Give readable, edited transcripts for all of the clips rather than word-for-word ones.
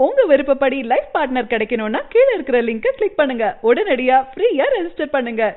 உங்க விருப்பப்படி life partner கிடைக்கணும்னா கீழ இருக்கிற லிங்கை கிளிக் பண்ணுங்க. உடனடியா ஃப்ரீயா ரெஜிஸ்டர் பண்ணுங்க.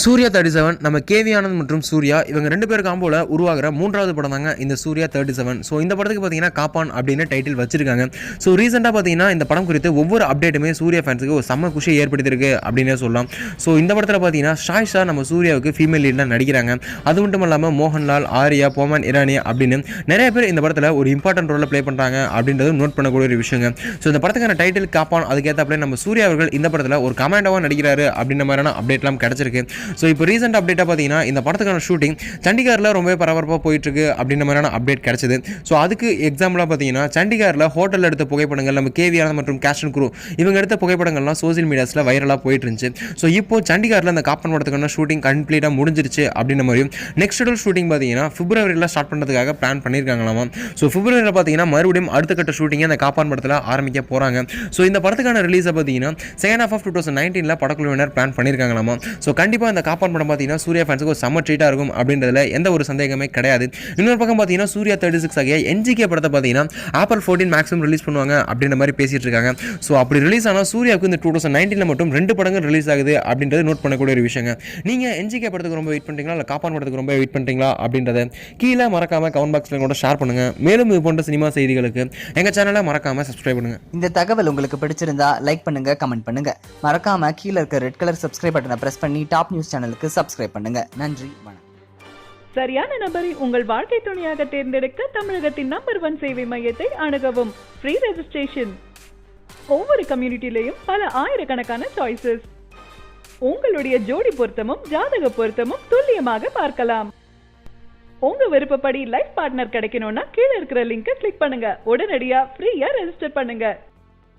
சூர்யா 37 நம்ம கேவி ஆனந்த் மற்றும் சூர்யா இவங்க 2 பேர் காம்போல உருவாகிற 3வது படம் தாங்க இந்த சூர்யா 37. ஸோ இந்த படத்துக்கு பார்த்தீங்கன்னா காப்பான் அப்படின்னு டைட்டில் வச்சிருக்காங்க. ஸோ ரீசெண்டாக பார்த்தீங்கன்னா இந்த படம் குறித்து ஒவ்வொரு அப்டேட்டுமே சூர்யா ஃபேன்ஸுக்கு ஒரு செம்ம குஷியை ஏற்படுத்தியிருக்கு அப்படின்னே சொல்லலாம். ஸோ இந்த படத்தில் பார்த்தீங்கன்னா ஷாய்ஷா நம்ம சூர்யாவுக்கு ஃபீமேல் லீடாக நடிக்கிறாங்க. அது மட்டும் இல்லாமல் மோகன்லால், ஆர்யா, போமன் இரானி அப்படின்னு நிறைய பேர் இந்த படத்தில் ஒரு இம்பார்ட்டன்ட் ரோலில் ப்ளே பண்ணுறாங்க அப்படின்றது நோட் பண்ணக்கூடிய ஒரு விஷயங்க. ஸோ இந்த படத்துக்கான டைட்டில் காப்பான், அதுக்கேற்ற நம்ம சூர்யா அவர்கள் இந்த படத்தில் ஒரு கமாண்டோவாக நடிக்கிறாரு அப்படின்ற மாதிரியான அப்டேட்லாம் கிடச்சிருக்கு. ஸோ இப்போ ரீசெண்ட் அப்டேட்டாக பார்த்தீங்கன்னா இந்த படத்துக்கான ஷூட்டிங் சண்டிகாரில் ரொம்ப பரபரப்பாக போயிட்டுருக்கு அப்படின்ற மாதிரியான அப்டேட் கிடச்சிது. ஸோ அதுக்கு எக்ஸாம்பிளாக பார்த்தீங்கன்னா சண்டிகாரில் ஹோட்டலில் எடுத்த புகைப்படங்கள் நம்ம கேவி ஆனந்த் மற்றும் கேஷ் அண்ட் க்ரூ இவங்க எடுத்த புகைப்படங்கள்லாம் சோசியல் மீடியாஸில் வைரலாக போயிட்டு இருந்துச்சு. ஸோ இப்போ சண்டிகாரில் அந்த காப்பன் படத்துக்கான ஷூட்டிங் கம்ப்ளீட்டாக முடிஞ்சிருச்சு அப்படின்ற மாதிரியும் நெக்ஸ்ட் ஷெட்யூல் ஷூட்டிங் பார்த்தீங்கன்னா பிப்ரவரியில் ஸ்டார்ட் பண்ணுறதுக்காக பிளான் பண்ணியிருக்காங்களாமா. ஸோ பிப்ரவரியில் பார்த்தீங்கன்னா மறுபடியும் அடுத்த கட்ட ஷூட்டிங்கை அந்த காப்பான் படத்தில் ஆரம்பிக்க போகிறாங்க. ஸோ இந்த படத்துக்கான ரிலீஸை பார்த்தீங்கன்னா செகண்ட் ஹாஃப் ஆஃப் 2019 படக்குழுவினர் பிளான் பண்ணியிருக்காங்களாமா. ஸோ கண்டிப்பாக இந்த காப்பான் படம் பார்த்தீங்கன்னா சூர்யா ஃபேன்ஸுக்கு ஒரு செம்ம ட்ரீட்டாக இருக்கும் அப்படின்றதுல எந்த ஒரு சந்தேகமே கிடையாது. இன்னொரு பக்கம் பார்த்தீங்கன்னா சூர்யா 36 ஆகிய என்ஜிகே படத்தை பார்த்தீங்கன்னா April 14 மேக்ஸிமம் ரிலீஸ் பண்ணுவாங்க அப்படின்ற மாதிரி பேசிட்டு இருக்காங்க. ஸோ அப்படி ரிலீஸ் ஆனால் சூர்யாவுக்கு இந்த 2019 மட்டும் 2 படங்கள் ரிலீஸ் ஆகுது அப்படின்றது நோட் பண்ணக்கூடிய ஒரு விஷயங்க. நீங்கள் என்ஜிகே படத்துக்கு ரொம்ப வெயிட் பண்ணுறீங்களா இல்லை காப்பான் படத்துக்கு ரொம்ப வெயிட் பண்ணுறீங்களா அப்படின்றத கீழே மறக்காம கமெண்ட் பாக்ஸில் கூட ஷேர் பண்ணுங்க. மேலும் இது போன்ற சினிமா செய்திகளுக்கு எங்கள் சேனலை மறக்காம சப்ஸ்கிரைப் பண்ணுங்க. இந்த தகவல் உங்களுக்கு பிடிச்சிருந்தா லைக் பண்ணுங்க, கமெண்ட் பண்ணுங்க. மறக்காம கீழே இருக்க ரெட் கலர் சப்ஸ்கிரைப் பட்டனை பிரஸ் பண்ணி டாப் நியூஸ் சேனலுக்கு சப்ஸ்கிரைப் பண்ணுங்க. நன்றி, வணக்கம். சரியான நபரை உங்கள் வாழ்க்கை துணையாக தேர்ந்தெடுக்க தமிழகத்தின் நம்பர் 1 சேவை மையத்தை அணுகவும். Free registration. ஒவ்வொரு கம்யூனிட்டிலையும் பல ஆயிரக்கணக்கான சாய்ஸஸ். உங்களுடைய ஜோடி பொருத்தமும் ஜாதக பொருத்தமும் துல்லியமாக பார்க்கலாம். உங்க விருப்பப்படி லைஃப் பார்ட்னர் கிடைக்கணும்னா கீழ இருக்கிற லிங்கை கிளிக் பண்ணுங்க. உடனடியா ஃப்ரீயா ரெஜிஸ்டர் பண்ணுங்க.